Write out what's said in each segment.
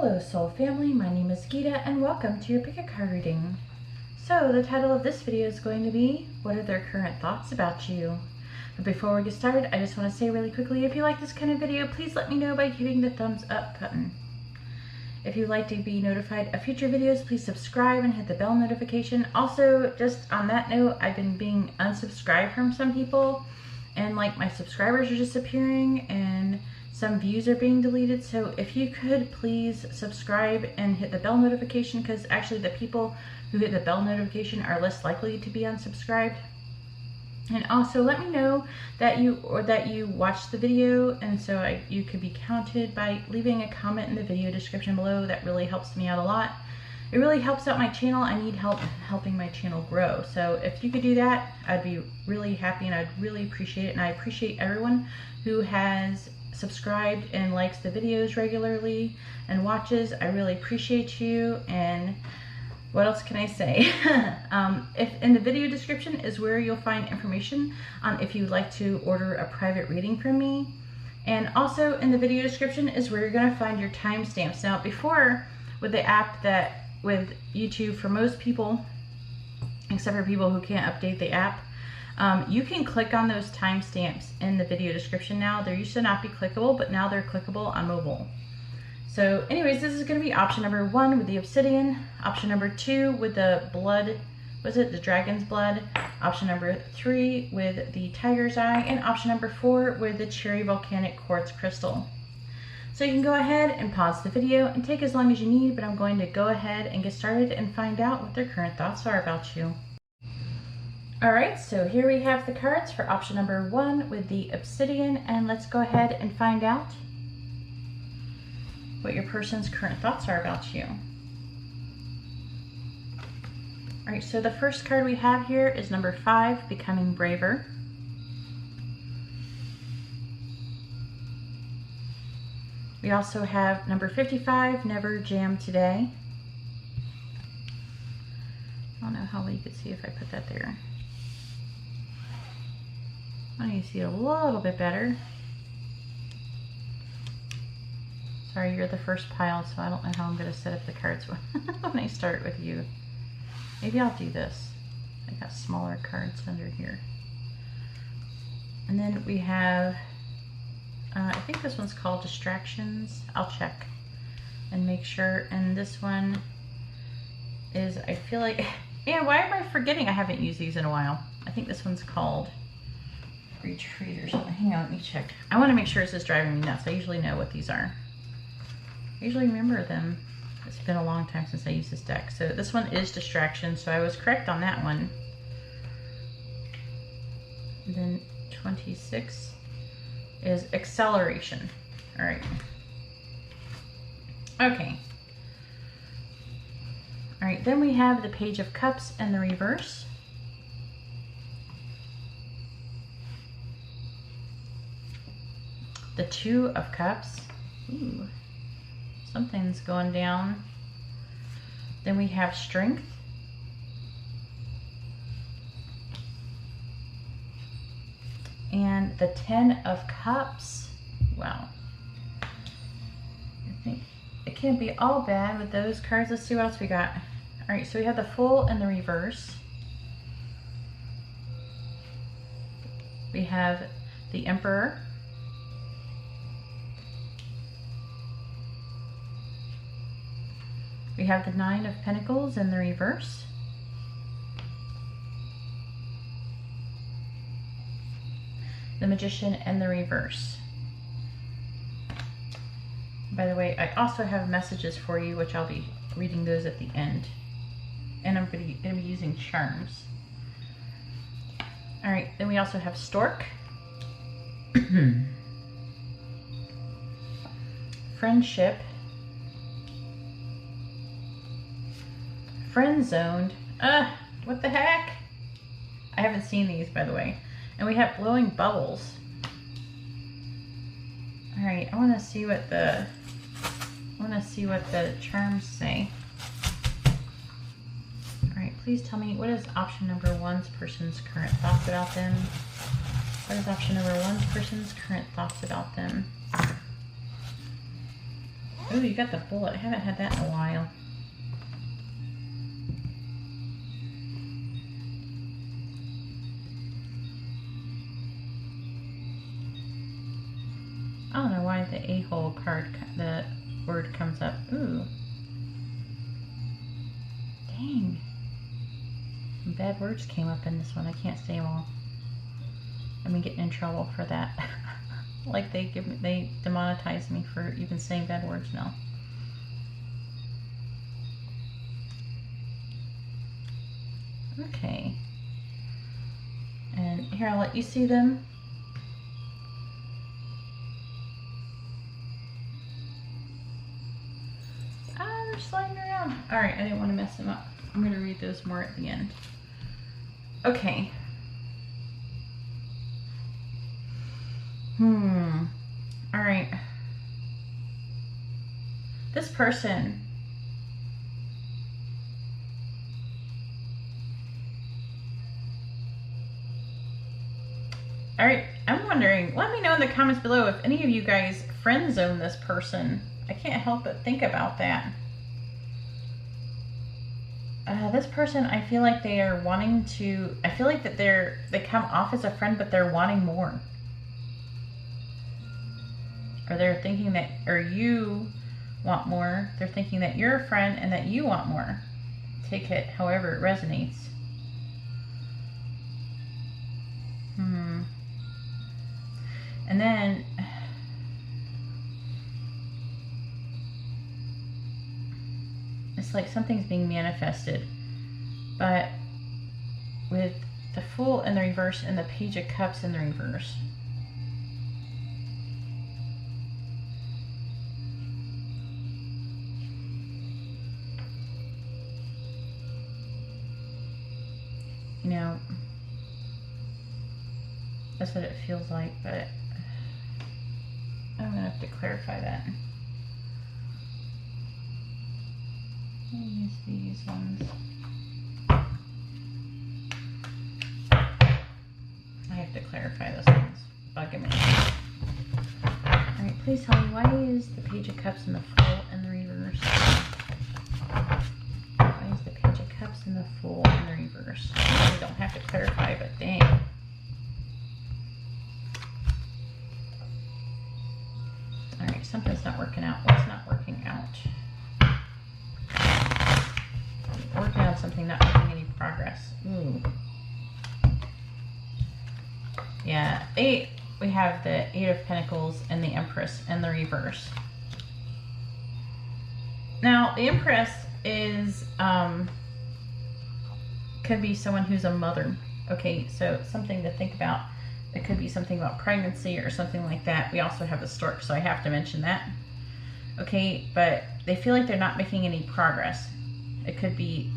Hello Soul Family, my name is Geeta and welcome to your pick a card reading. So the title of this video is going to be, what are their current thoughts about you? But before we get started, I just want to say really quickly, if you like this kind of video, please let me know by hitting the thumbs up button. If you'd like to be notified of future videos, please subscribe and hit the bell notification. Also, just on that note, I've been being unsubscribed from some people and like my subscribers are disappearing and some views are being deleted. So if you could please subscribe and hit the bell notification, because actually the people who hit the bell notification are less likely to be unsubscribed. And also let me know that you watched the video, and so you could be counted by leaving a comment in the video description below. That really helps me out a lot. It really helps out my channel. I need help helping my channel grow. So if you could do that, I'd be really happy and I'd really appreciate it. And I appreciate everyone who has subscribed and likes the videos regularly and watches. I really appreciate you. And what else can I say? If in the video description is where you'll find information on if you'd like to order a private reading from me. And also in the video description is where you're going to find your timestamps. Now before, with the app with YouTube, for most people, except for people who can't update the app, you can click on those timestamps in the video description now. They used to not be clickable, but now they're clickable on mobile. So anyways, this is going to be option number 1 with the obsidian, option number 2 with the blood, the dragon's blood, option number 3 with the tiger's eye, and option number 4 with the cherry volcanic quartz crystal. So you can go ahead and pause the video and take as long as you need, but I'm going to go ahead and get started and find out what their current thoughts are about you. Alright, so here we have the cards for option number 1 with the obsidian, and let's go ahead and find out what your person's current thoughts are about you. Alright, so the first card we have here is number 5, Becoming Braver. We also have number 55, Never Jam Today. I don't know how well you could see if I put that there. I want you to see it a little bit better. Sorry, you're the first pile, so I don't know how I'm going to set up the cards when I start with you. Maybe I'll do this. I got smaller cards under here. And then we have, I think this one's called Distractions. I'll check and make sure. And this one is, I feel like, man, why am I forgetting? I haven't used these in a while. I think this one's called Retreat or something. Hang on, let me check. I want to make sure this is driving me nuts. I usually know what these are. I usually remember them. It's been a long time since I used this deck. So this one is Distraction, so I was correct on that one. And then 26 is Acceleration. All right. Okay. All right, then we have the Page of Cups in the reverse. The Two of Cups. Ooh, something's going down. Then we have Strength. And the 10 of Cups. Wow. I think it can't be all bad with those cards. Let's see what else we got. All right, so we have the Fool in the reverse. We have the Emperor. We have the Nine of Pentacles in the reverse. The Magician in the reverse. By the way, I also have messages for you, which I'll be reading those at the end. And I'm going to be using charms. All right, then we also have Stork. Friendship. Friend Zoned. What the heck? I haven't seen these, by the way. And we have Blowing Bubbles. All right, I want to see what the charms say. All right, please tell me, what is option number 1's person's current thoughts about them? What is option number 1's person's current thoughts about them? Ooh, you got the bullet. I haven't had that in a while. I don't know why the a-hole card, the word comes up. Ooh. Dang. Some bad words came up in this one. I can't say them all. I'm getting in trouble for that. Like they demonetize me for even saying bad words now. Okay. And here, I'll let you see them. Ah, they're sliding around. All right, I didn't want to mess them up. I'm going to read those more at the end. Okay. All right. This person all right, I'm wondering, let me know in the comments below if any of you guys friend zone this person. I can't help but think about that. This person, I feel like they are wanting to, I feel like that they come off as a friend, but they're wanting more. Or they're thinking that, or you want more. They're thinking that you're a friend and that you want more. Take it however it resonates. And then it's like something's being manifested, but with the Fool in the reverse and the Page of Cups in the reverse. You know, that's what it feels like, but I'm gonna have to clarify that. Use these ones. I have to clarify this one's bugging me. Alright, please tell me, why is the Page of Cups in the Fool in the reverse? Why is the Page of Cups in the Fool in the reverse? I really don't have to clarify, but dang. Alright, something's not working out. What's not working out? Working on something, not making any progress. Ooh. Yeah, we have the Eight of Pentacles and the Empress in the reverse. Now, the Empress is, could be someone who's a mother. Okay, so something to think about. It could be something about pregnancy or something like that. We also have the Stork, so I have to mention that. Okay, but they feel like they're not making any progress. It could be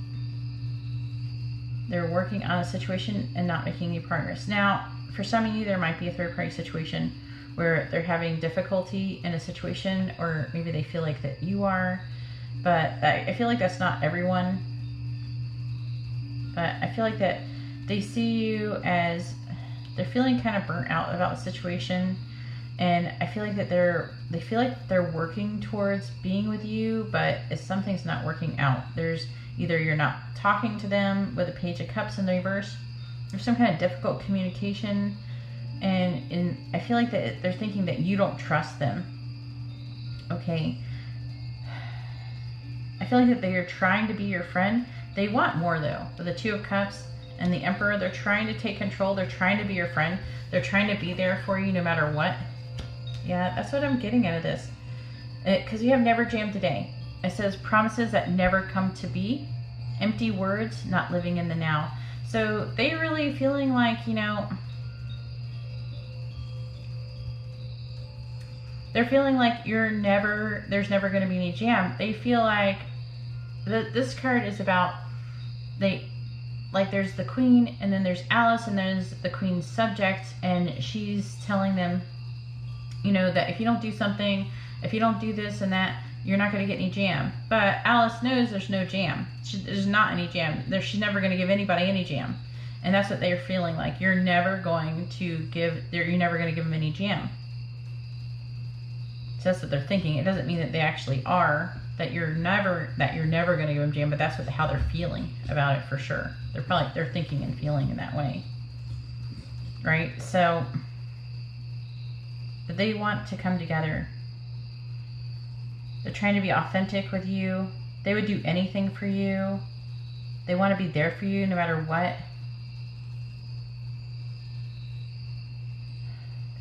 they're working on a situation and not making any progress. Now, for some of you, there might be a third-party situation where they're having difficulty in a situation, or maybe they feel like that you are. But I feel like that's not everyone. But I feel like that they see you as, they're feeling kind of burnt out about the situation. And I feel like that they feel like they're working towards being with you, but if something's not working out, there's either you're not talking to them with a Page of Cups in the reverse, there's some kind of difficult communication, and I feel like that they're thinking that you don't trust them. Okay. I feel like that they are trying to be your friend. They want more though. With the Two of Cups and the Emperor, they're trying to take control. They're trying to be your friend. They're trying to be there for you no matter what. Yeah, that's what I'm getting out of this. Because you have never jammed today. It says promises that never come to be. Empty words, not living in the now. So they really feeling like, you know, they're feeling like there's never going to be any jam. They feel like this card is about, there's the Queen, and then there's Alice, and there's the Queen's subject, and she's telling them, you know, that if you don't do something, if you don't do this and that, you're not going to get any jam. But Alice knows there's no jam. There's not any jam. She's never going to give anybody any jam. And that's what they're feeling like. You're never going to give them any jam. So that's what they're thinking. It doesn't mean that they actually are, that you're never going to give them jam, but that's how they're feeling about it for sure. They're thinking and feeling in that way. Right? So they want to come together. They're trying to be authentic with you. They would do anything for you. They want to be there for you no matter what.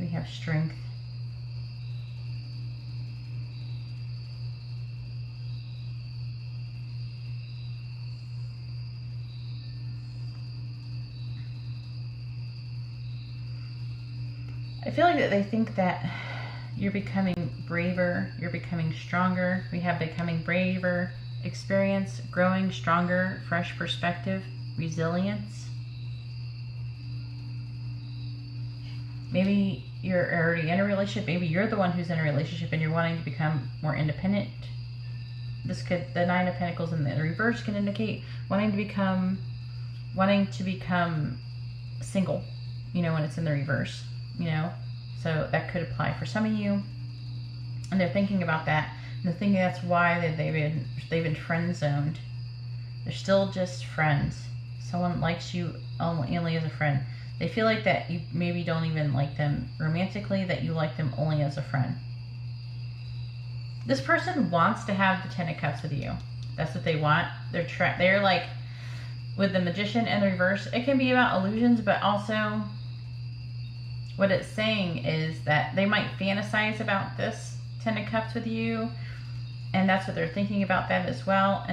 We have strength. I feel like that they think that you're becoming braver, you're becoming stronger. We have becoming braver, experience, growing stronger, fresh perspective, resilience. Maybe you're already in a relationship. Maybe you're the one who's in a relationship and you're wanting to become more independent. The Nine of Pentacles in the reverse can indicate wanting to become single, when it's in the reverse, So that could apply for some of you. And they're thinking about that. And they're thinking that's why they've been friend zoned. They're still just friends. Someone likes you only as a friend. They feel like that you maybe don't even like them romantically, that you like them only as a friend. This person wants to have the Ten of Cups with you. That's what they want. They're like, with the Magician and the reverse, it can be about illusions, but also what it's saying is that they might fantasize about this Ten of Cups with you, and that's what they're thinking about that as well.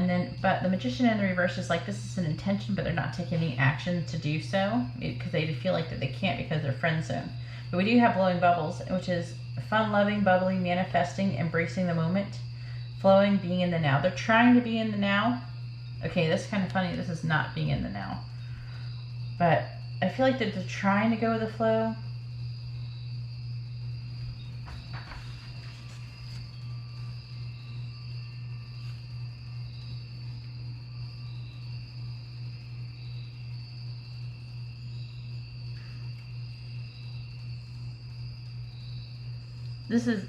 But the Magician in the reverse is like, this is an intention, but they're not taking any action to do so because they feel like that they can't because they're friend zoned. But we do have blowing bubbles, which is fun, loving, bubbly, manifesting, embracing the moment, flowing, being in the now. They're trying to be in the now. Okay, that's kind of funny. This is not being in the now. But I feel like that they're trying to go with the flow.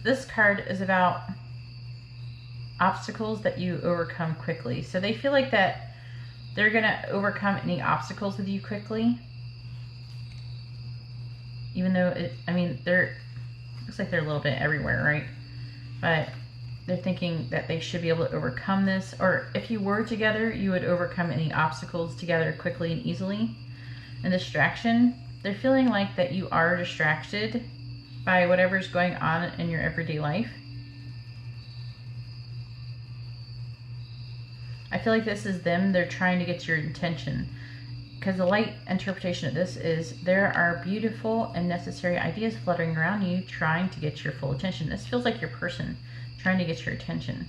This card is about obstacles that you overcome quickly. So they feel like that they're going to overcome any obstacles with you quickly. Even though looks like they're a little bit everywhere, right? But they're thinking that they should be able to overcome this. Or if you were together, you would overcome any obstacles together quickly and easily. And distraction, they're feeling like that you are distracted by whatever's going on in your everyday life. I feel like this is them. They're trying to get your attention. Because the light interpretation of this is there are beautiful and necessary ideas fluttering around you trying to get your full attention. This feels like your person trying to get your attention.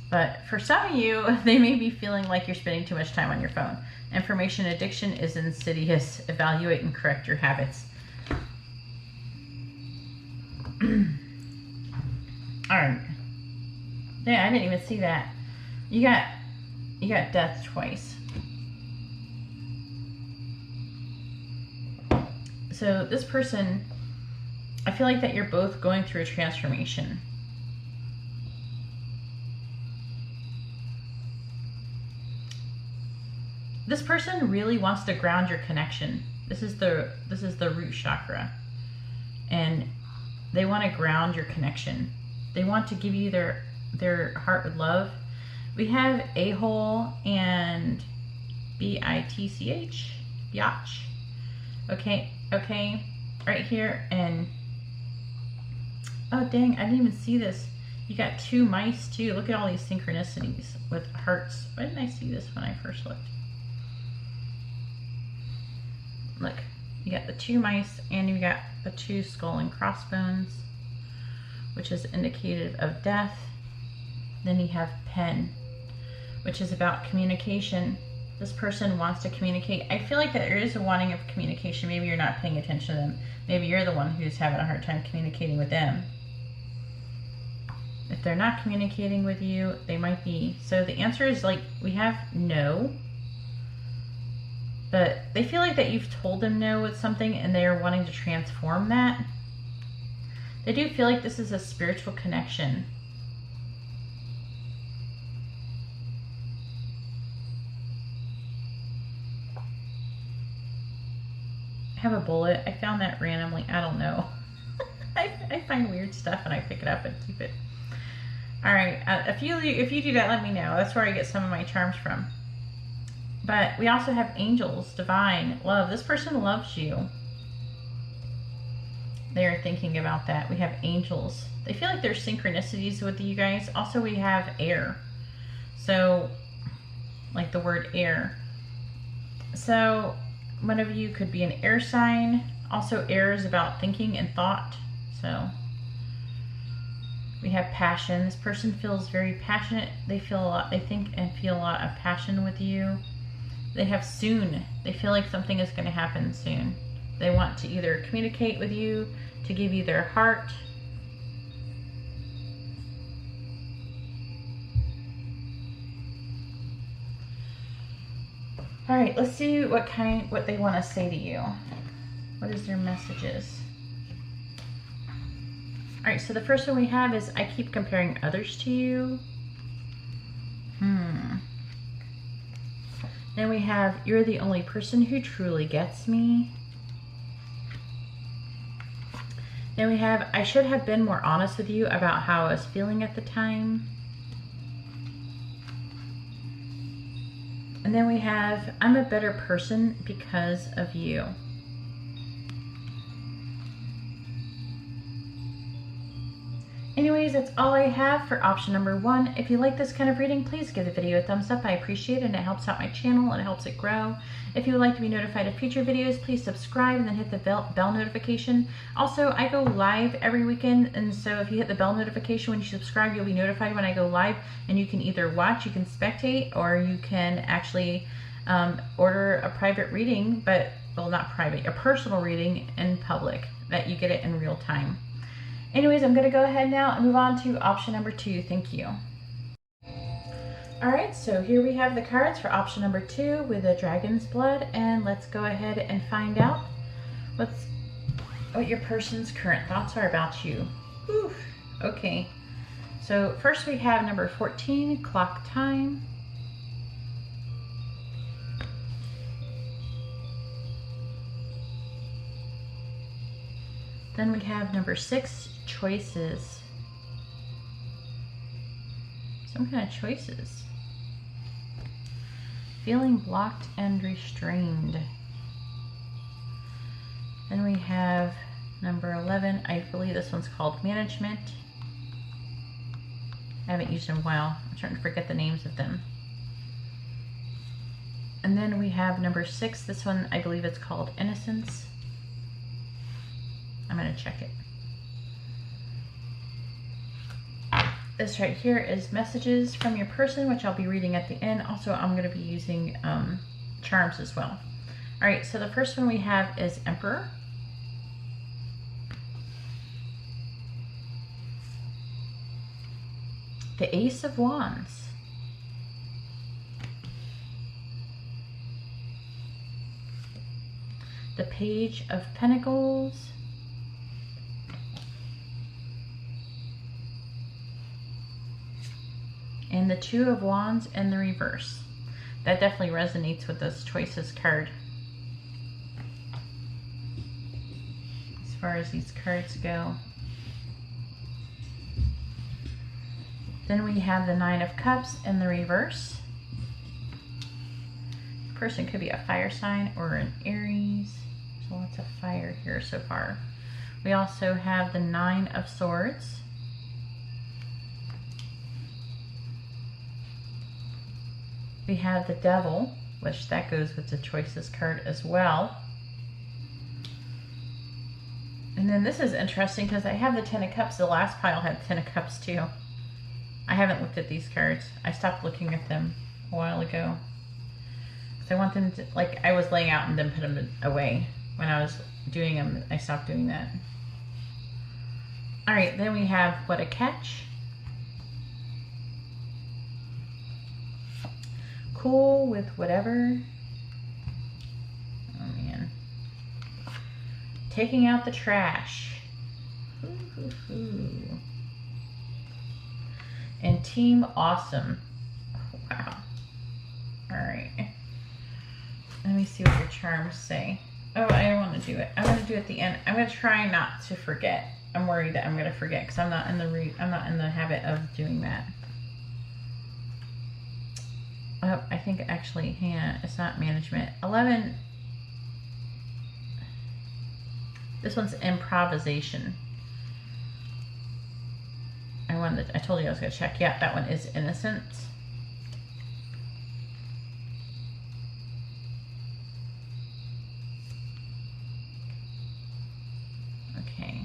But for some of you, they may be feeling like you're spending too much time on your phone. Information addiction is insidious. Evaluate and correct your habits. Alright. Yeah, I didn't even see that. You got death twice. So this person, I feel like that you're both going through a transformation. This person really wants to ground your connection. This is the root chakra. And they want to ground your connection. They want to give you their heart with love. We have a-hole and B-I-T-C-H, biatch. Okay, right here. And oh dang, I didn't even see this. You got two mice too. Look at all these synchronicities with hearts. Why didn't I see this when I first looked? Look, you got the two mice and you got the two skull and crossbones, which is indicative of death. Then you have pen, which is about communication. This person wants to communicate. I feel like that there is a wanting of communication. Maybe you're not paying attention to them. Maybe you're the one who's having a hard time communicating with them. If they're not communicating with you, they might be. So the answer is like, we have no. But they feel like that you've told them no with something and they're wanting to transform that. They do feel like this is a spiritual connection. I have a bullet. I found that randomly. I don't know. I find weird stuff and I pick it up and keep it. All right. If you do that, let me know. That's where I get some of my charms from. But we also have angels, divine, love. This person loves you. They are thinking about that. We have angels. They feel like there's synchronicities with you guys. Also, we have air. So, like the word air. So, one of you could be an air sign. Also, air is about thinking and thought. So, we have passion. This person feels very passionate. They feel a lot. They think and feel a lot of passion with you. They have soon. They feel like something is going to happen soon. They want to either communicate with you, to give you their heart. All right, let's see what they want to say to you. What is their messages? All right, so the first one we have is, I keep comparing others to you. Then we have, you're the only person who truly gets me. Then we have, I should have been more honest with you about how I was feeling at the time. And then we have, I'm a better person because of you. Anyways, that's all I have for option number 1. If you like this kind of reading, please give the video a thumbs up. I appreciate it, and it helps out my channel and it helps it grow. If you would like to be notified of future videos, please subscribe and then hit the bell notification. Also, I go live every weekend, and so if you hit the bell notification when you subscribe, you'll be notified when I go live, and you can either watch, you can spectate, or you can actually order a private reading, well, not private, a personal reading in public, that you get it in real time. Anyways, I'm going to go ahead now and move on to option number 2. Thank you. Alright, so here we have the cards for option number 2 with a dragon's blood, and let's go ahead and find out what your person's current thoughts are about you. Whew. Okay, so first we have number 14, clock time. Then we have number 6, choices. Some kind of choices. Feeling blocked and restrained. Then we have number 11. I believe this one's called management. I haven't used them in a while. I'm starting to forget the names of them. And then we have number 6. This one, I believe it's called innocence. I'm going to check it. This right here is messages from your person, which I'll be reading at the end. Also, I'm going to be using charms as well. All right, so the first one we have is Emperor. The Ace of Wands. The Page of Pentacles. And the Two of Wands in the reverse. That definitely resonates with this choices card. As far as these cards go. Then we have the Nine of Cups in the reverse. This person could be a fire sign or an Aries. So lots of fire here so far. We also have the Nine of Swords. We have the Devil, which that goes with the choices card as well. And then this is interesting because I have the Ten of Cups. The last pile had Ten of Cups too. I haven't looked at these cards. I stopped looking at them a while ago. So I want them to, like, I was laying out and then put them away. When I was doing them, I stopped doing that. All right, then we have What a Catch. Cool with whatever. Oh man. Taking out the trash. Woohoo. And Team Awesome. Wow. Alright. Let me see what your charms say. Oh, I don't want to do it. I'm going to do it at the end. I'm going to try not to forget. I'm worried that I'm going to forget because I'm not in the habit of doing that. Oh, I think actually, hang on, it's not management. 11. This one's improvisation. I told you I was going to check. Yeah, that one is innocence. Okay.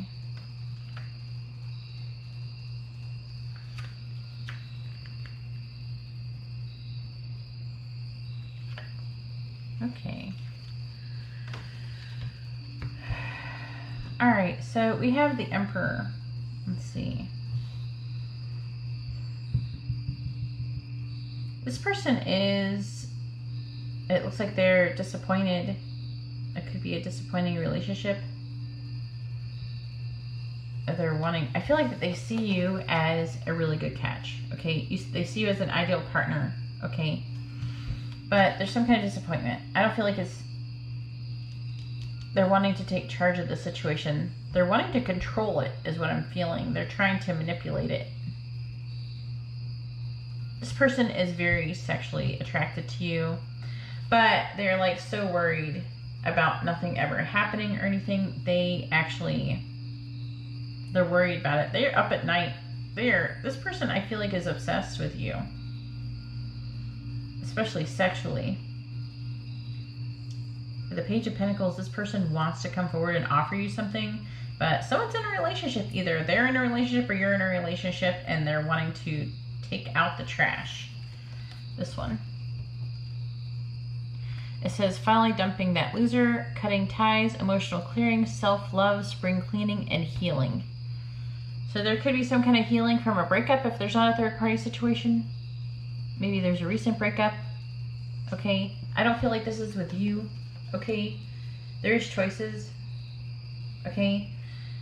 Okay. All right, so we have the Emperor. Let's see. This person it looks like they're disappointed. It could be a disappointing relationship. I feel like that they see you as a really good catch, okay? They see you as an ideal partner, okay? But there's some kind of disappointment. I don't feel like they're wanting to take charge of the situation. They're wanting to control it, is what I'm feeling. They're trying to manipulate it. This person is very sexually attracted to you, but they're like so worried about nothing ever happening or anything. They're worried about it. They're up at night. This person I feel like is obsessed with you, especially sexually. With the Page of Pentacles, this person wants to come forward and offer you something, but someone's in a relationship. Either they're in a relationship or you're in a relationship, and they're wanting to take out the trash. This one. It says, finally dumping that loser, cutting ties, emotional clearing, self-love, spring cleaning, and healing. So there could be some kind of healing from a breakup if there's not a third-party situation. Maybe there's a recent breakup. Okay? I don't feel like this is with you. Okay? There's choices. Okay?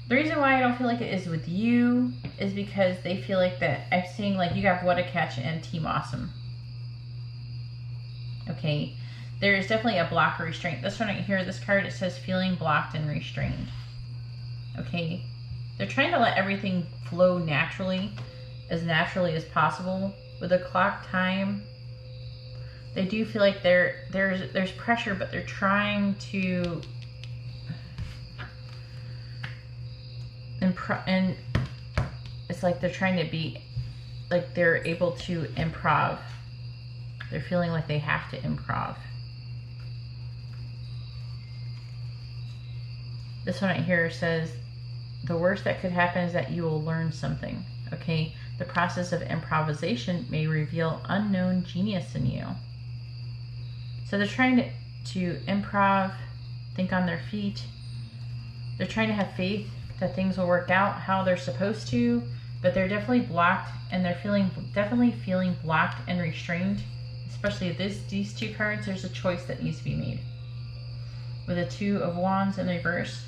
The reason why I don't feel like it is with you is because they feel like that I'm seeing like you got What a Catch and Team Awesome. Okay? There is definitely a block or restraint. This one right here, this card, it says feeling blocked and restrained. Okay? They're trying to let everything flow naturally as possible. With the clock time, they do feel like there's pressure, but they're trying to and it's like they're trying to be like they're able to improv. They're feeling like they have to improv. This one right here says, the worst that could happen is that you will learn something. Okay? The process of improvisation may reveal unknown genius in you. So they're trying to improv, think on their feet. They're trying to have faith that things will work out how they're supposed to, but they're definitely blocked, and they're definitely feeling blocked and restrained. Especially these two cards, there's a choice that needs to be made. With the Two of Wands in reverse,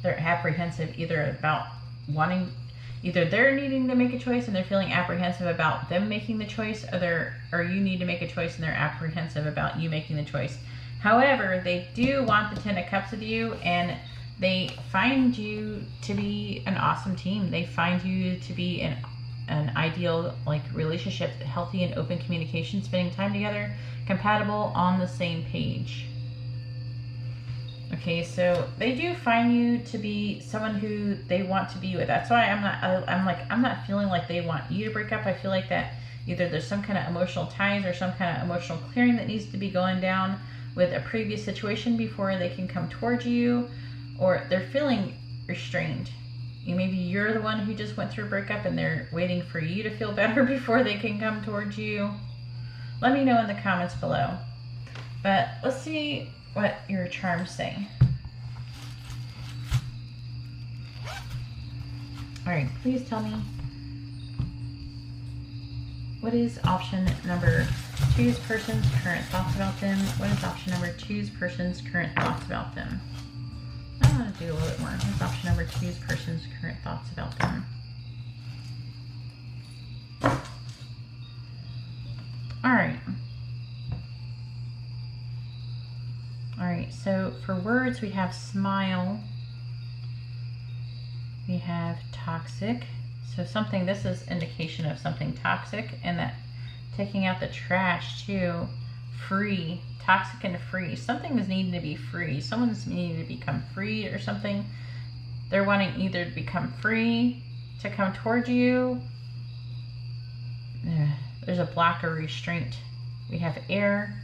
they're apprehensive either they're needing to make a choice and they're feeling apprehensive about them making the choice, or you need to make a choice and they're apprehensive about you making the choice. However, they do want the Ten of Cups with you, and they find you to be an awesome team. They find you to be an ideal relationship, healthy and open communication, spending time together, compatible, on the same page. Okay, so they do find you to be someone who they want to be with. That's why I'm not feeling like they want you to break up. I feel like that either there's some kind of emotional ties or some kind of emotional clearing that needs to be going down with a previous situation before they can come towards you, or they're feeling restrained. Maybe you're the one who just went through a breakup and they're waiting for you to feel better before they can come towards you. Let me know in the comments below. But let's see what your charms say. Alright, please tell me, what is option number 2's person's current thoughts about them? What is option number 2's person's current thoughts about them? I want to do a little bit more. Here's option number 2 is person's current thoughts about them. Alright. Alright, so for words we have smile. We have toxic. So something, this is indication of something toxic, and that taking out the trash too. Free. Toxic and free. Something is needing to be free. Someone's needing to become free or something. They're wanting either to become free, to come toward you. There's a block or restraint. We have air.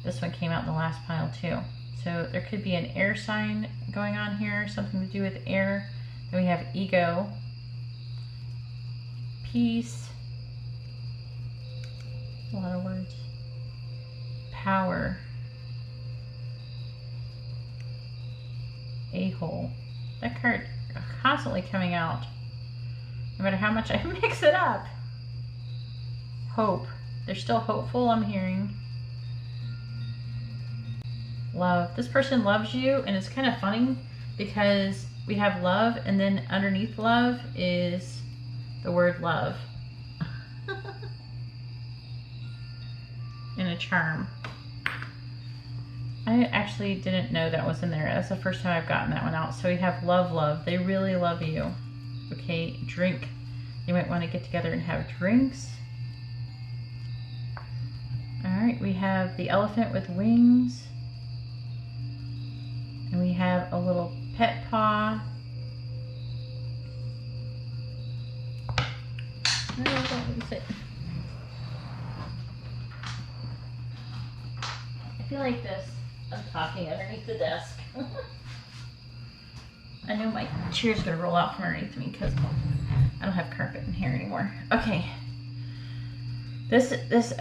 This one came out in the last pile too. So there could be an air sign going on here, something to do with air. Then we have ego, peace, a lot of words, power, a-hole. That card constantly coming out, no matter how much I mix it up. Hope. They're still hopeful, I'm hearing. Love. This person loves you, and it's kind of funny because we have love, and then underneath love is the word love. And a charm. I actually didn't know that was in there. That's the first time I've gotten that one out. So we have love, love. They really love you. Okay, drink. You might want to get together and have drinks. Alright, we have the elephant with wings. And we have a little pet paw. No, don't lose it. I feel like this. I'm talking underneath the desk. I know my chair's gonna roll out from underneath me because I don't have carpet in here anymore. Okay. This is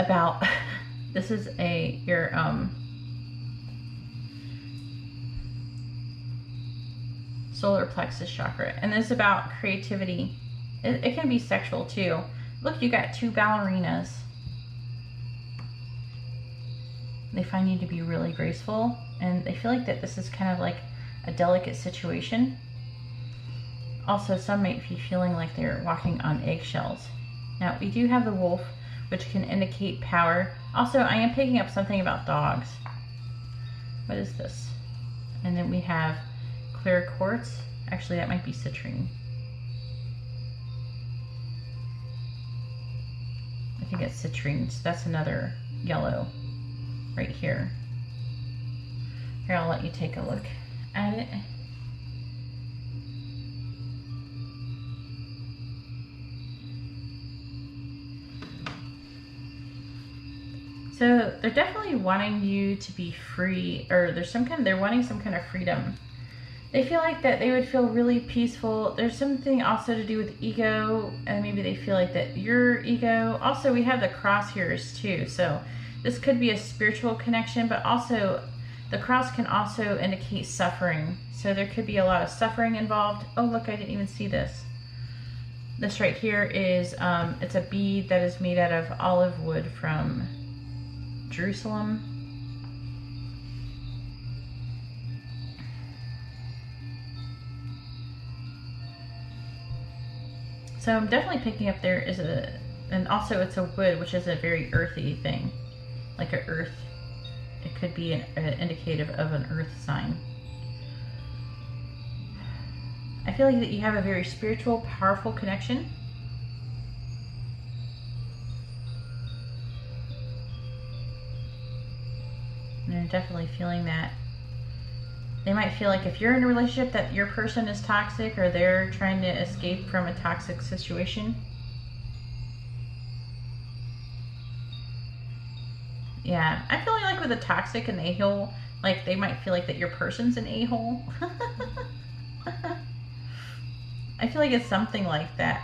your solar plexus chakra, and this is about creativity. It can be sexual too. Look, you got 2 ballerinas. They find you to be really graceful, and they feel like that this is kind of like a delicate situation. Also, some might be feeling like they're walking on eggshells. Now, we do have the wolf, which can indicate power. Also, I am picking up something about dogs. What is this? And then we have clear quartz. Actually, that might be citrine. I think it's citrine. So that's another yellow right here. Here, I'll let you take a look at it. So they're definitely wanting you to be free, or they're wanting some kind of freedom. They feel like that they would feel really peaceful. There's something also to do with ego, and maybe they feel like that your ego. Also, we have the crosshairs too. So this could be a spiritual connection, but also the cross can also indicate suffering. So there could be a lot of suffering involved. Oh, look, I didn't even see this. This right here is, it's a bead that is made out of olive wood from Jerusalem. So I'm definitely picking up there is and also it's a wood, which is a very earthy thing, like a earth. It could be an indicative of an earth sign. I feel like that you have a very spiritual, powerful connection. And they're definitely feeling that. They might feel like if you're in a relationship that your person is toxic, or they're trying to escape from a toxic situation. Yeah, I feel like with a toxic and a-hole, like they might feel like that your person's an a-hole. I feel like it's something like that.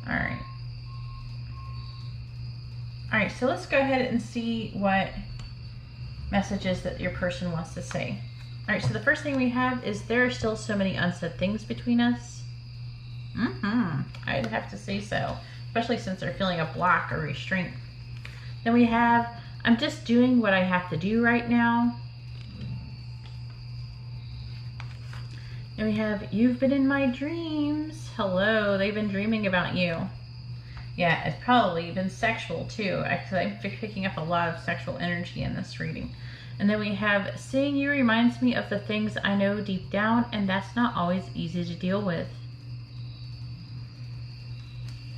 Alright. Alright, so let's go ahead and see what messages that your person wants to say. Alright, so the first thing we have is there are still so many unsaid things between us. I'd have to say so. Especially since they're feeling a block or restraint. Then we have, I'm just doing what I have to do right now. And we have, you've been in my dreams. Hello, they've been dreaming about you. Yeah, it's probably been sexual too. Actually, I'm picking up a lot of sexual energy in this reading. And then we have, seeing you reminds me of the things I know deep down, and that's not always easy to deal with.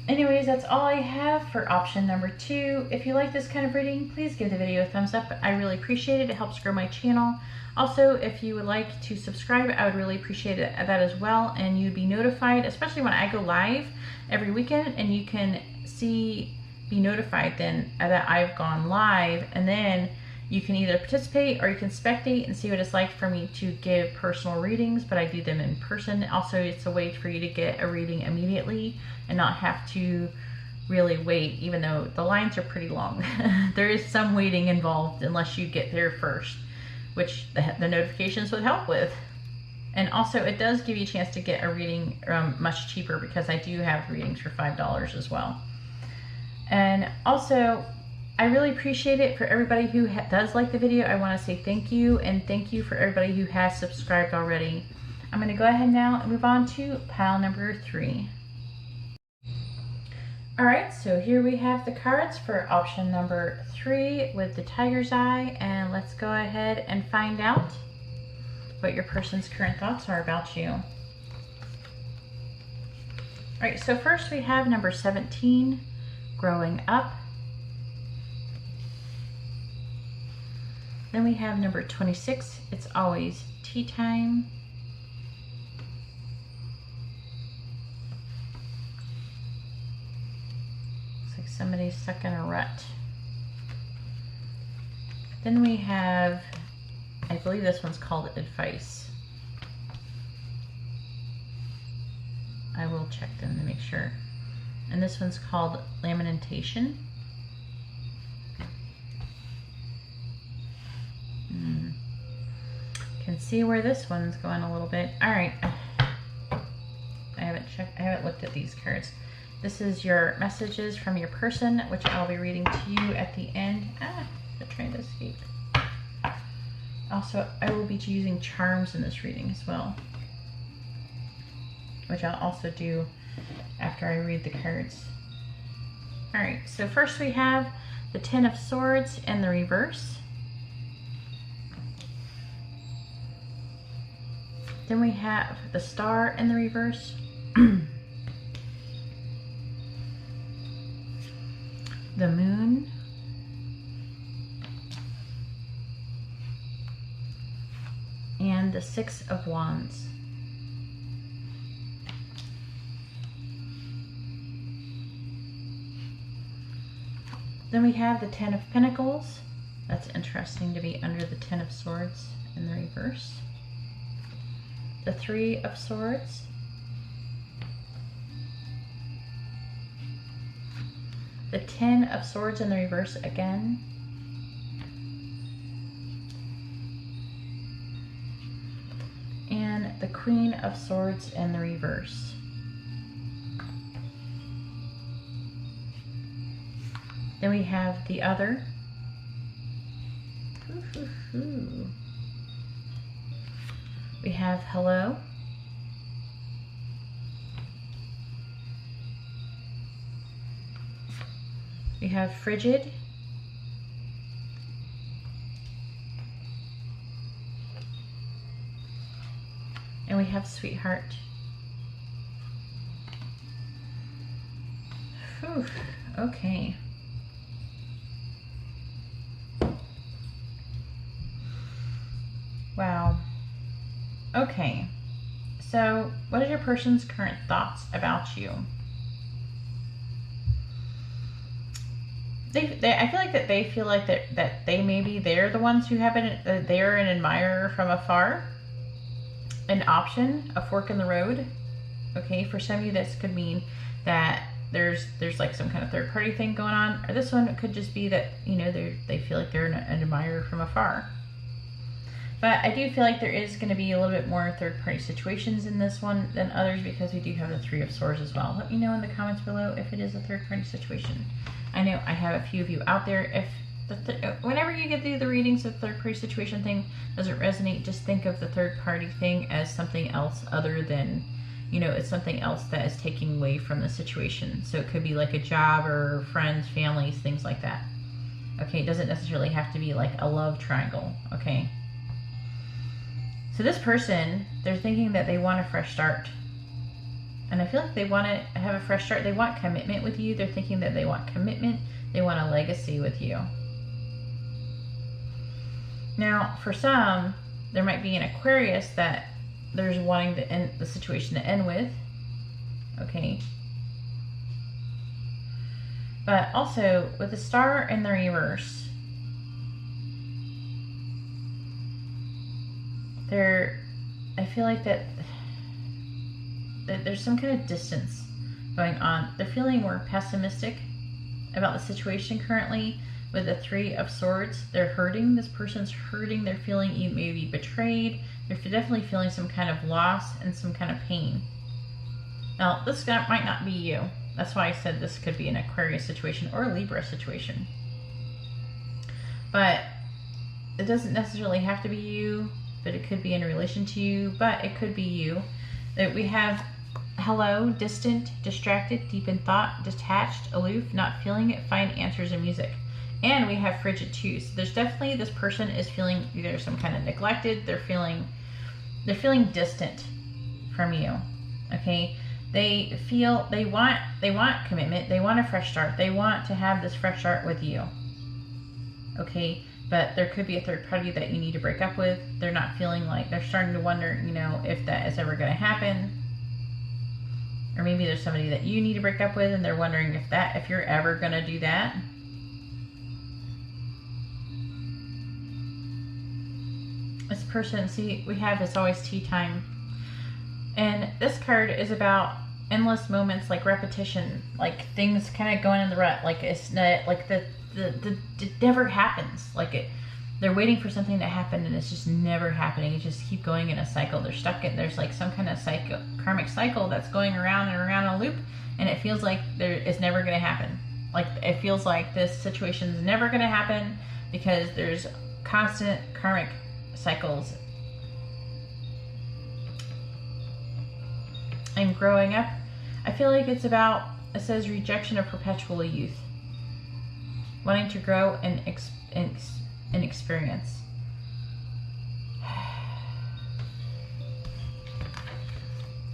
Anyways, that's all I have for option number 2. If you like this kind of reading, please give the video a thumbs up. I really appreciate it. It helps grow my channel. Also, if you would like to subscribe, I would really appreciate that as well. And you'd be notified, especially when I go live every weekend, and you can be notified then that I've gone live. And then you can either participate or you can spectate and see what it's like for me to give personal readings, but I do them in person. Also, it's a way for you to get a reading immediately and not have to really wait, even though the lines are pretty long. There is some waiting involved unless you get there first, which the notifications would help with. And also, it does give you a chance to get a reading much cheaper, because I do have readings for $5 as well. And also, I really appreciate it for everybody who does like the video. I want to say thank you, and thank you for everybody who has subscribed already. I'm going to go ahead now and move on to pile number 3. Alright, so here we have the cards for option number 3 with the tiger's eye, and let's go ahead and find out what your person's current thoughts are about you. Alright, so first we have number 17, growing up. Then we have number 26, it's always tea time. Looks like somebody's stuck in a rut. Then we have, I believe this one's called advice. I will check them to make sure. And this one's called lamentation. Can see where this one's going a little bit. All right, I haven't looked at these cards. This is your messages from your person, which I'll be reading to you at the end. I'm trying to escape. Also, I will be using charms in this reading as well, which I'll also do after I read the cards. All right, so first we have the Ten of Swords in the reverse. Then we have the Star in the reverse. The Moon. And the Six of Wands. Then we have the Ten of Pentacles. That's interesting to be under the Ten of Swords in the reverse. The Three of Swords. The Ten of Swords in the reverse again. And the Queen of Swords in the reverse. Then we have the Other. We have Hello. We have Frigid. And we have Sweetheart. Whew, okay. Wow. Okay, so what is your person's current thoughts about you? I feel like that they feel like that they maybe they're the ones who have they're an admirer from afar. An option, a fork in the road. Okay, for some of you this could mean that there's like some kind of third party thing going on, or this one could just be that, you know, they feel like they're an admirer from afar. But I do feel like there is going to be a little bit more third-party situations in this one than others, because we do have the Three of Swords as well. Let me know in the comments below if it is a third-party situation. I know I have a few of you out there. If Whenever you get through the readings of third party situation thing doesn't resonate, just think of the third party thing as something else other than, you know, it's something else that is taking away from the situation. So it could be like a job or friends, families, things like that. Okay, it doesn't necessarily have to be like a love triangle, okay? So this person, they're thinking that they want a fresh start. And I feel like they want to have a fresh start. They want commitment with you. They're thinking that they want commitment. They want a legacy with you. Now, for some, there might be an Aquarius that there's wanting to end the situation to end with. Okay. But also, with the star in the reverse, I feel like that there's some kind of distance going on. They're feeling more pessimistic about the situation currently with the Three of Swords. They're hurting. This person's hurting. They're feeling maybe betrayed. They're definitely feeling some kind of loss and some kind of pain. Now, this might not be you. That's why I said this could be an Aquarius situation or a Libra situation. But it doesn't necessarily have to be you, but it could be in relation to you, but it could be you. That we have hello, distant, distracted, deep in thought, detached, aloof, not feeling it, find answers in music. And we have frigid too. So there's definitely, this person is feeling either some kind of neglected, they're feeling distant from you. Okay? They feel they want commitment, they want a fresh start. They want to have this fresh start with you. Okay? But there could be a third party that you need to break up with. They're not feeling like, they're starting to wonder, you know, if that is ever going to happen. Or maybe there's somebody that you need to break up with and they're wondering if you're ever going to do that. This person, see, we have It's Always Tea Time. And this card is about endless moments, like repetition, like things kind of going in the rut, like it's not, like it never happens. Like they're waiting for something to happen and it's just never happening. You just keep going in a cycle. They're stuck in, there's like some kind of karmic cycle that's going around and around in a loop, and it feels like it's never going to happen. Like it feels like this situation is never going to happen because there's constant karmic cycles. And growing up, I feel like it's about, it says rejection of perpetual youth. Wanting to grow and experience. I'm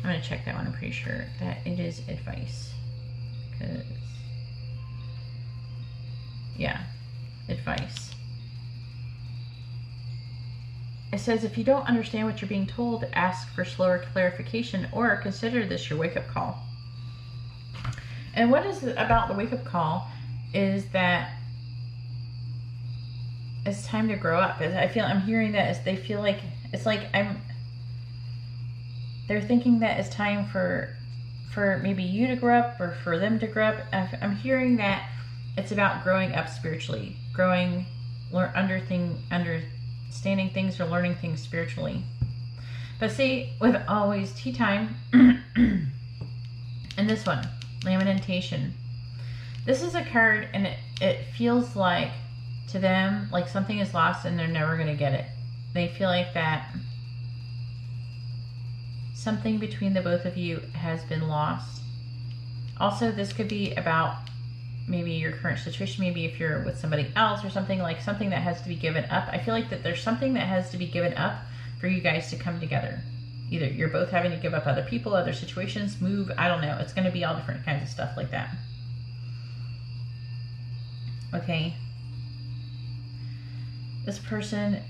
going to check that one. I'm pretty sure that it is advice. Because, yeah, advice. It says, if you don't understand what you're being told, ask for slower clarification or consider this your wake-up call. And what is it about the wake-up call is that it's time to grow up. I'm hearing that as they feel like, it's like they're thinking that it's time for maybe you to grow up or for them to grow up. I'm hearing that it's about growing up spiritually, understanding things or learning things spiritually. But see, with Always Tea Time, and this one, Lamentation. This is a card, and it feels like to them like something is lost and they're never going to get it. They feel like that something between the both of you has been lost. Also, this could be about maybe your current situation, maybe if you're with somebody else or something, like something that has to be given up. I feel like that there's something that has to be given up for you guys to come together. Either you're both having to give up other people, other situations, move, I don't know. It's going to be all different kinds of stuff like that. Okay. This person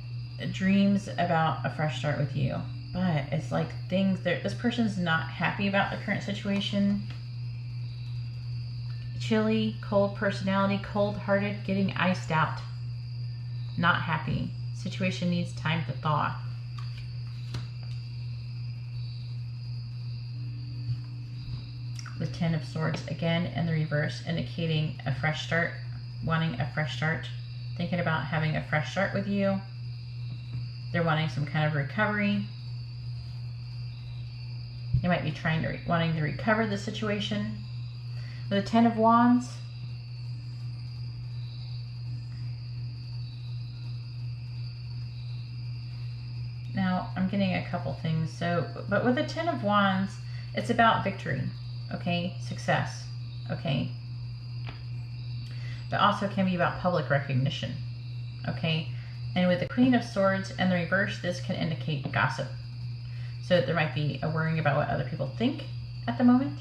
dreams about a fresh start with you, but it's like this person's not happy about the current situation. Chilly, cold personality, cold-hearted, getting iced out. Not happy. Situation needs time to thaw. The Ten of Swords again in the reverse, indicating a fresh start, wanting a fresh start, thinking about having a fresh start with you. They're wanting some kind of recovery. They might be wanting to recover the situation. With the Ten of Wands, Well, I'm getting a couple things. So, but with the Ten of Wands, it's about victory, okay? Success, okay? But also can be about public recognition, okay? And with the Queen of Swords and the reverse, this can indicate gossip. So there might be a worrying about what other people think at the moment.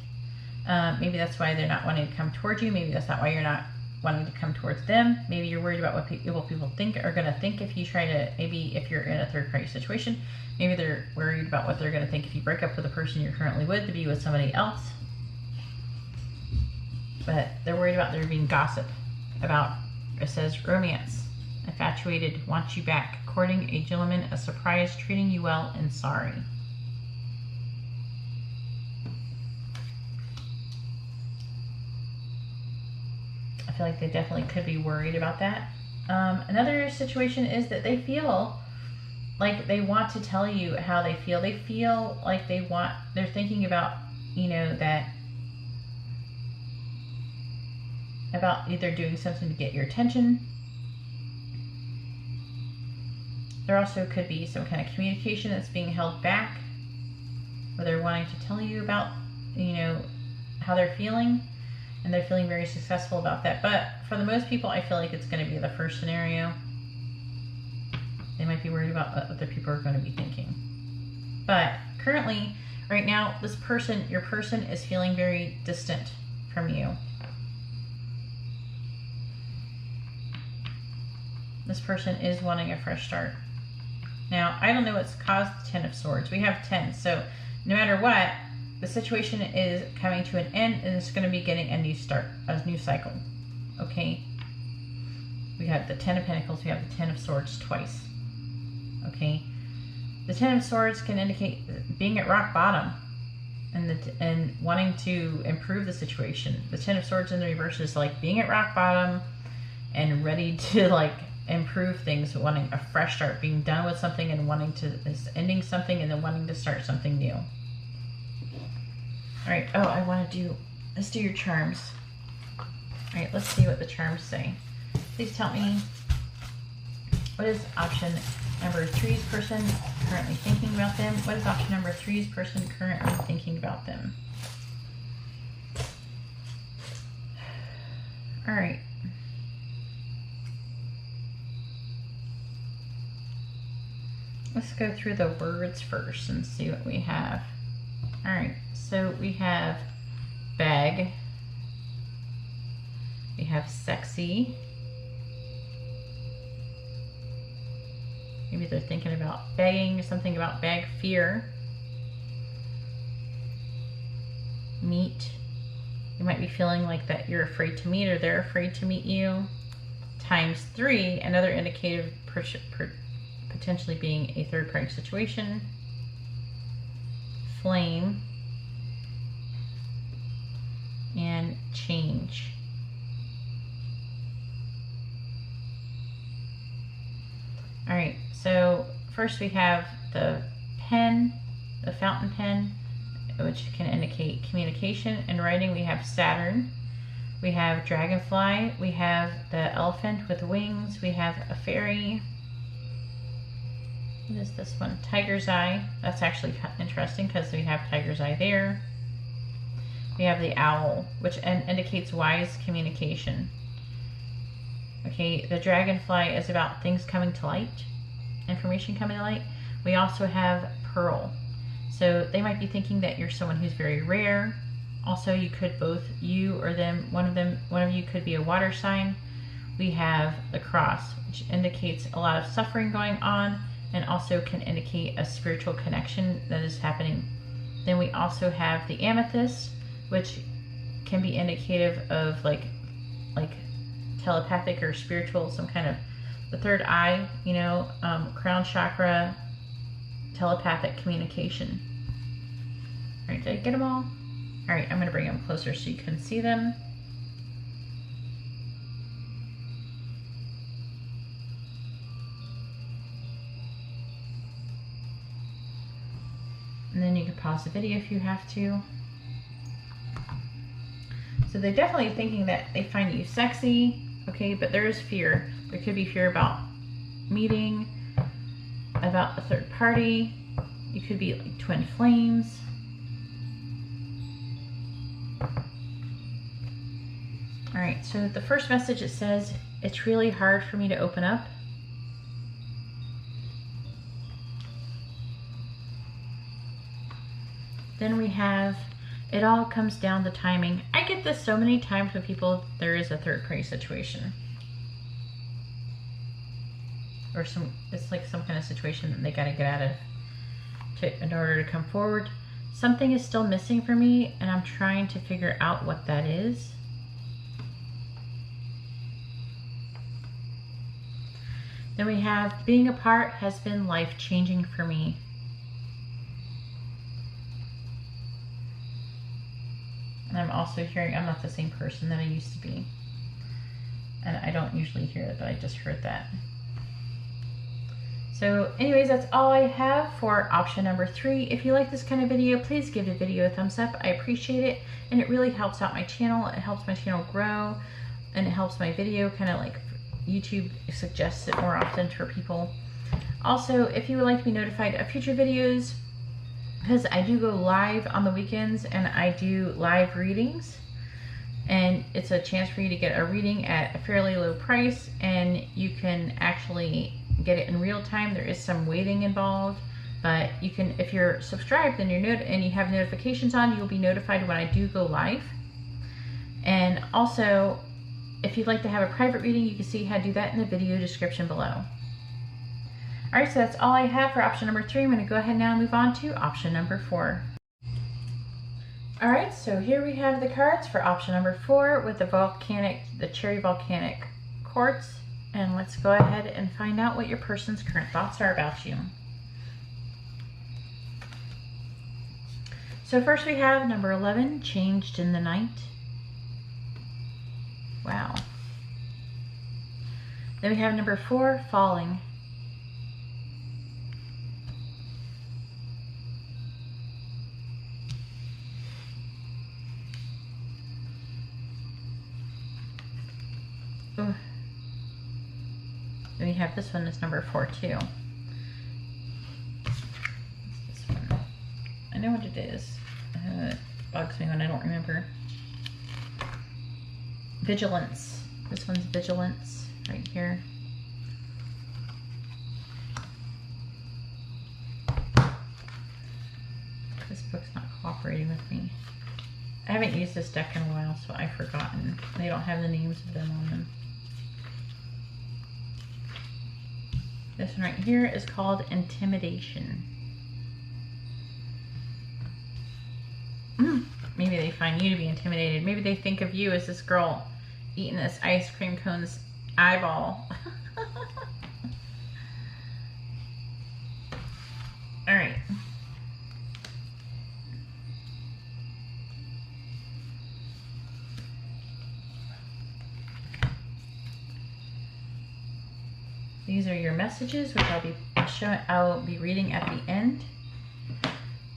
Maybe that's why they're not wanting to come towards you. Maybe that's not why you're not wanting to come towards them. Maybe you're worried about what people think are going to think if you try to, maybe if you're in a third party situation, maybe they're worried about what they're going to think if you break up with the person you're currently with to be with somebody else. But they're worried about there being gossip about, it says romance, infatuated, wants you back, courting a gentleman, a surprise, treating you well, and sorry. I feel like they definitely could be worried about that. Another situation is that they feel like they want to tell you how they feel. They feel like they're thinking about, you know, that, about either doing something to get your attention. There also could be some kind of communication that's being held back, where they're wanting to tell you about, you know, how they're feeling. And they're feeling very successful about that. But for the most people, I feel like it's going to be the first scenario. They might be worried about what other people are going to be thinking. But currently, right now, this person, your person, is feeling very distant from you. This person is wanting a fresh start. Now, I don't know what's caused the Ten of Swords. We have 10, so no matter what, the situation is coming to an end and it's going to be getting a new start, a new cycle, okay? We have the Ten of Pentacles, we have the Ten of Swords twice, okay? The Ten of Swords can indicate being at rock bottom and wanting to improve the situation. The Ten of Swords in the reverse is like being at rock bottom and ready to like improve things, wanting a fresh start, being done with something and wanting to, ending something and then wanting to start something new. All right, oh, I want to do, let's do your charms. All right, let's see what the charms say. Please tell me, what is option number 3's person currently thinking about them? What is option number 3's person currently thinking about them? All right. Let's go through the words first and see what we have. All right, so we have bag, we have sexy, maybe they're thinking about begging, something about bag, fear, meet, you might be feeling like that you're afraid to meet or they're afraid to meet you, times 3, another indicator potentially being a third party situation, flame, and change. All right, so first we have the pen, the fountain pen, which can indicate communication. In writing, we have Saturn, we have dragonfly, we have the elephant with wings, we have a fairy. What is this one? Tiger's eye. That's actually interesting because we have tiger's eye there. We have the owl, which indicates wise communication. Okay, the dragonfly is about things coming to light, information coming to light. We also have pearl. So they might be thinking that you're someone who's very rare. Also, you could both, you or them, one of you could be a water sign. We have the cross, which indicates a lot of suffering going on, and also can indicate a spiritual connection that is happening. Then we also have the amethyst, which can be indicative of like telepathic or spiritual, some kind of the third eye, you know, crown chakra, telepathic communication. All right, did I get them all? All right, I'm gonna bring them closer so you can see them. And then you can pause the video if you have to. So they're definitely thinking that they find you sexy, okay, but there is fear. There could be fear about meeting, about a third party. You could be like twin flames. All right, so the first message, it says, it's really hard for me to open up. Then we have, it all comes down to timing. I get this so many times with people, there is a third party situation. Or it's like some kind of situation that they got to get out of in order to come forward. Something is still missing for me, and I'm trying to figure out what that is. Then we have, being apart has been life-changing for me. And I'm also hearing I'm not the same person that I used to be. And I don't usually hear it, but I just heard that. So anyways, that's all I have for option number 3. If you like this kind of video, please give the video a thumbs up. I appreciate it, and it really helps out my channel. It helps my channel grow, and it helps my video kind of like YouTube suggests it more often for people. Also, if you would like to be notified of future videos, because I do go live on the weekends and I do live readings, and it's a chance for you to get a reading at a fairly low price, and you can actually get it in real time. There is some waiting involved, but you can, if you're subscribed and and you have notifications on, you'll be notified when I do go live. And also, if you'd like to have a private reading, you can see how to do that in the video description below. Alright, so that's all I have for option number 3. I'm going to go ahead now and move on to option number 4. Alright, so here we have the cards for option number 4 with the cherry volcanic quartz. And let's go ahead and find out what your person's current thoughts are about you. So first we have number 11, changed in the night. Wow. Then we have number 4, falling. Ooh. Then we have this one is number 4 too. What's this one? I know what it is. It bugs me when I don't remember. Vigilance. This one's vigilance right here. This book's not cooperating with me. I haven't used this deck in a while, so I've forgotten. They don't have the names of them on them. This one right here is called intimidation. Maybe they find you to be intimidated. Maybe they think of you as this girl eating this ice cream cone's eyeball. All right. These are your messages, which I'll be reading at the end.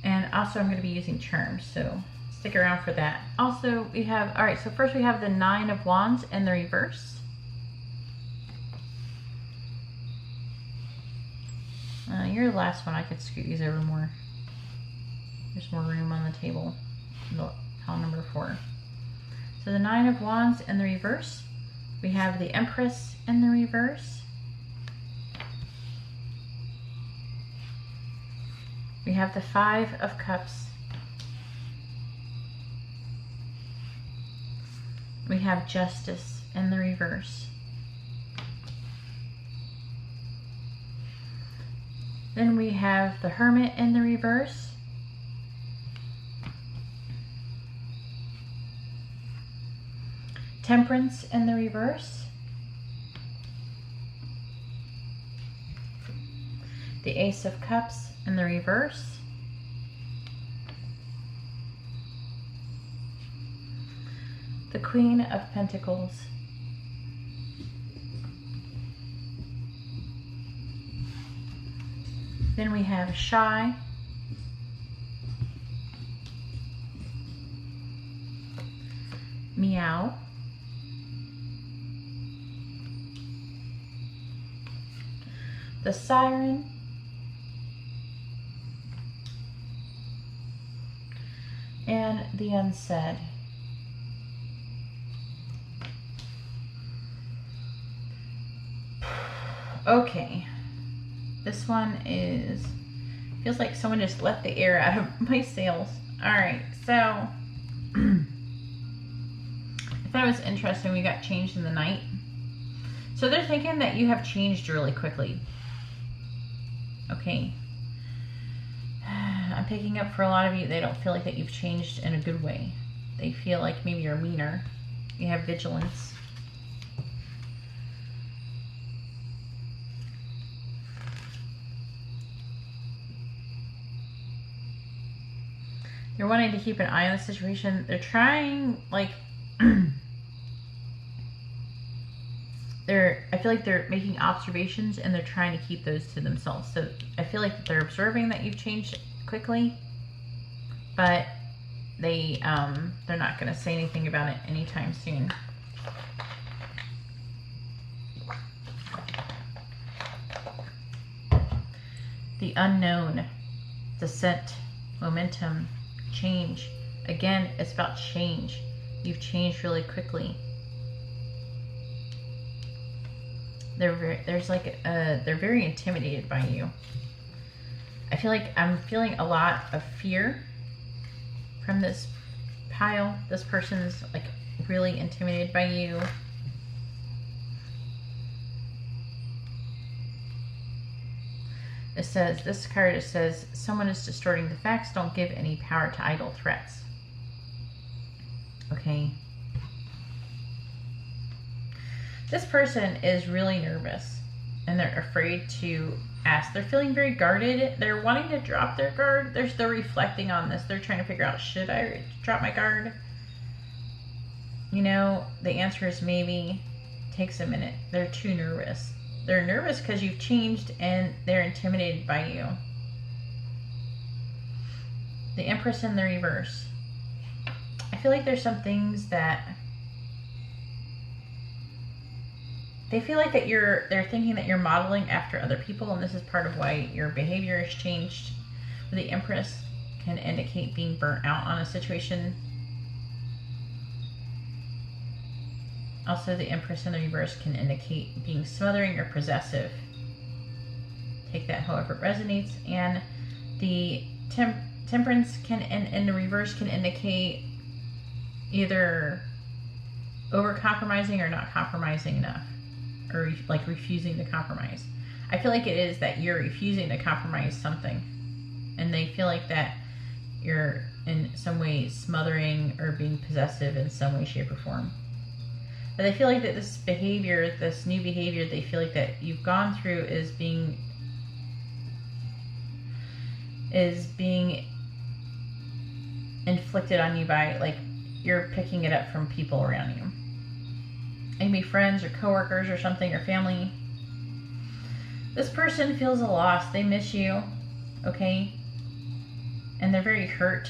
And also I'm going to be using charms, so stick around for that. Also, we have, all right, so first we have the 9 of Wands in the reverse. You're the last one. I could scoot these over more. There's more room on the table. Pile number 4. So the 9 of Wands in the reverse. We have the Empress in the reverse. We have the 5 of Cups. We have Justice in the reverse. Then we have the Hermit in the reverse. Temperance in the reverse. The Ace of Cups in the reverse. The Queen of Pentacles. Then we have Shy. Meow. The Siren. the unsaid. Okay. This one feels like someone just let the air out of my sails. Alright, so I thought it was interesting we got changed in the night. So they're thinking that you have changed really quickly. Okay. I'm picking up for a lot of you, they don't feel like that you've changed in a good way. They feel like maybe you're meaner. You have vigilance. You're wanting to keep an eye on the situation. They're trying, like, I feel like they're making observations and they're trying to keep those to themselves. So I feel like they're observing that you've changed quickly, but they're not going to say anything about it anytime soon. The unknown, descent, momentum, change. Again, it's about change. You've changed really quickly. They're very intimidated by you. I feel like I'm feeling a lot of fear from this pile. This person's like really intimidated by you. It says, this card, it says, someone is distorting the facts. Don't give any power to idle threats. Okay. This person is really nervous and they're afraid to ask. They're feeling very guarded. They're wanting to drop their guard. They're still reflecting on this. They're trying to figure out, should I drop my guard? You know, the answer is maybe. Takes a minute. They're too nervous. They're nervous because you've changed and they're intimidated by you. The Empress in the reverse. I feel like there's some things that they feel like that they're thinking that you're modeling after other people, and this is part of why your behavior has changed. The Empress can indicate being burnt out on a situation. Also, the Empress in the reverse can indicate being smothering or possessive. Take that however it resonates. And the Temperance can, in the reverse, can indicate either over-compromising or not compromising enough. Or like refusing to compromise. I feel like it is that you're refusing to compromise something. And they feel like that you're in some way smothering or being possessive in some way, shape, or form. But they feel like that this behavior, this new behavior they feel like that you've gone through is being inflicted on you by, like, you're picking it up from people around you. Maybe friends or coworkers or something, or family. This person feels a loss. They miss you, okay? And they're very hurt.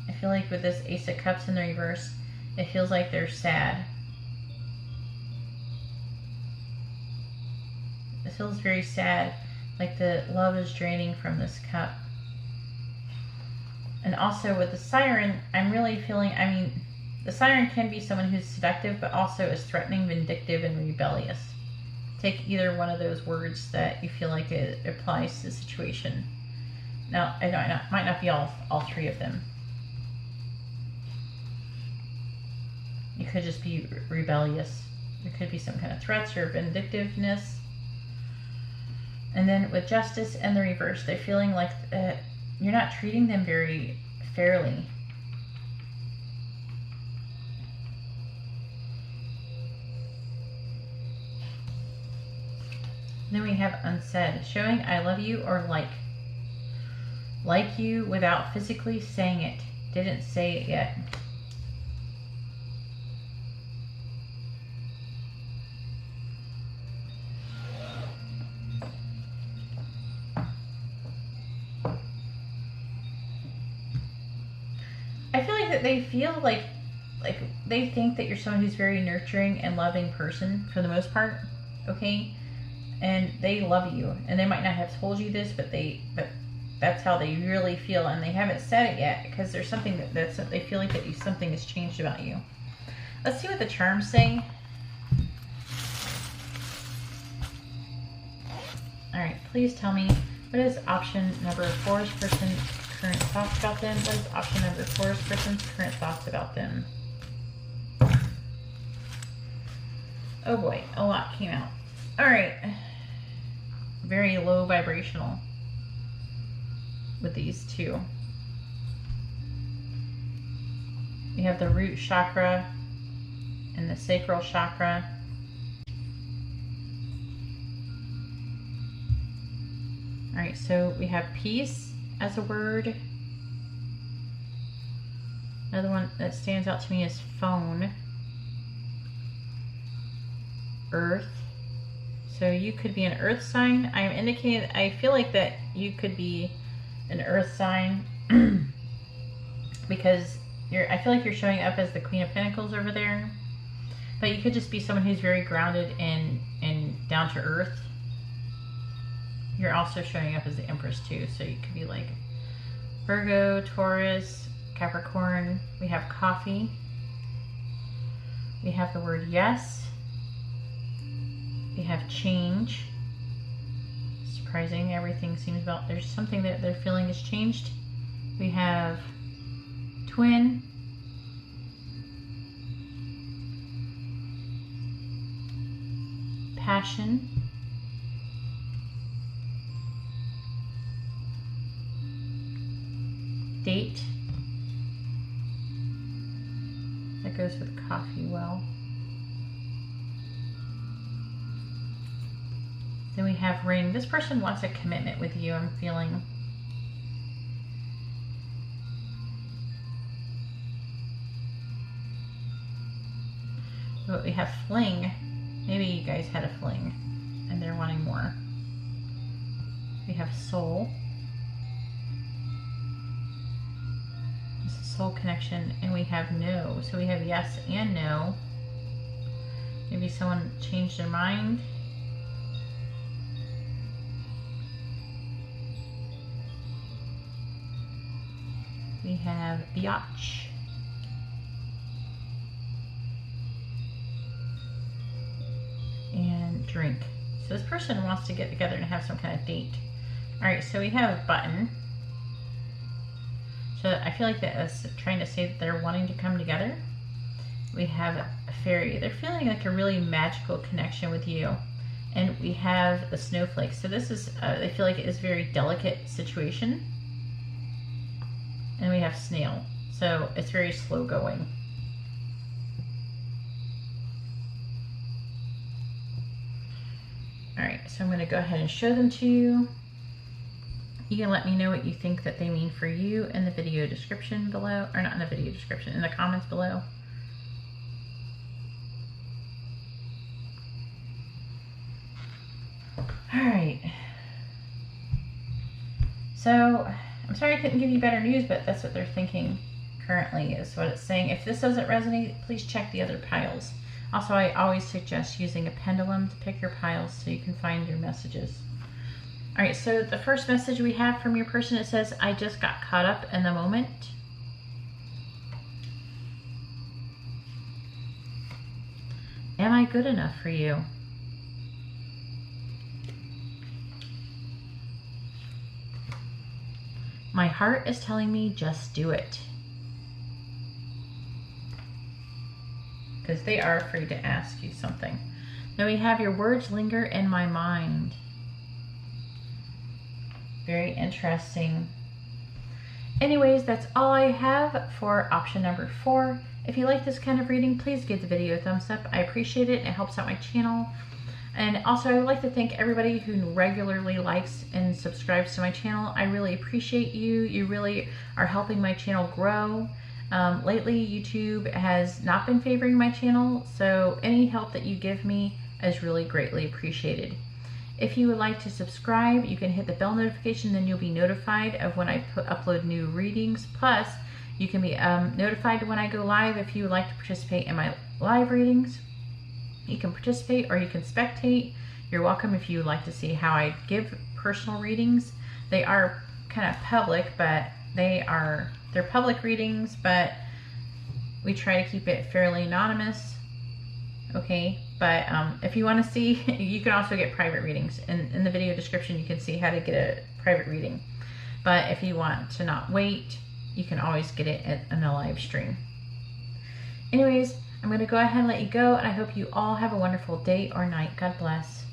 I feel like with this Ace of Cups in the reverse, it feels like they're sad. It feels very sad, like the love is draining from this cup. And also with the Siren, I'm really feeling, I mean, the Siren can be someone who's seductive, but also is threatening, vindictive, and rebellious. Take either one of those words that you feel like it applies to the situation. Now, it might not be all three of them. You could just be rebellious. There could be some kind of threats or vindictiveness. And then with Justice and the reverse, they're feeling like you're not treating them very fairly. Then we have Unsaid, showing I love you or like you without physically saying it. Didn't say it yet. I feel like that they feel like they think that you're someone who's very nurturing and loving person for the most part, okay? And they love you, and they might not have told you this, but that's how they really feel, and they haven't said it yet because there's something that's they feel like something has changed about you. Let's see what the charms say. All right, please tell me, what is option number 4's person's current thoughts about them? What is option number 4's person's current thoughts about them? Oh boy, a lot came out. All right, very low vibrational with these two. We have the root chakra and the sacral chakra. All right, so we have peace as a word. Another one that stands out to me is phone. Earth. So you could be an earth sign. I'm indicating, I feel like that you could be an earth sign because I feel like you're showing up as the Queen of Pentacles over there. But you could just be someone who's very grounded and down to earth. You're also showing up as the Empress too. So you could be like Virgo, Taurus, Capricorn. We have coffee. We have the word yes. We have change. Surprising, everything seems about, there's something that they're feeling has changed. We have twin. Passion. Date. That goes with coffee well. Then we have ring. This person wants a commitment with you, I'm feeling. But we have fling. Maybe you guys had a fling and they're wanting more. We have soul. This is soul connection. And we have no. So we have yes and no. Maybe someone changed their mind. We have biatch. And drink. So this person wants to get together and have some kind of date. All right, so we have button. So I feel like that is trying to say that they're wanting to come together. We have a fairy. They're feeling like a really magical connection with you. And we have the snowflake. So this is, I feel like it is a very delicate situation. And we have snail. So it's very slow going. All right, so I'm going to go ahead and show them to you. You can let me know what you think that they mean for you in the video description below, or not in the video description, in the comments below. All right. So I'm sorry I couldn't give you better news, but that's what they're thinking currently is what it's saying. If this doesn't resonate, please check the other piles. Also, I always suggest using a pendulum to pick your piles so you can find your messages. All right, so the first message we have from your person, it says, I just got caught up in the moment. Am I good enough for you? My heart is telling me just do it. Because they are afraid to ask you something. Now we have your words linger in my mind. Very interesting. Anyways, that's all I have for option number 4. If you like this kind of reading, please give the video a thumbs up. I appreciate it. It helps out my channel. And also, I would like to thank everybody who regularly likes and subscribes to my channel. I really appreciate you. You really are helping my channel grow. Lately, YouTube has not been favoring my channel, so any help that you give me is really greatly appreciated. If you would like to subscribe, you can hit the bell notification, then you'll be notified of when I upload new readings. Plus, you can be notified when I go live if you would like to participate in my live readings. You can participate or you can spectate. You're welcome if you would like to see how I give personal readings. They are kind of public, but they're public readings, but we try to keep it fairly anonymous. Okay, but if you want to see, you can also get private readings. In the video description, you can see how to get a private reading. But if you want to not wait, you can always get it in a live stream. Anyways, I'm going to go ahead and let you go, and I hope you all have a wonderful day or night. God bless.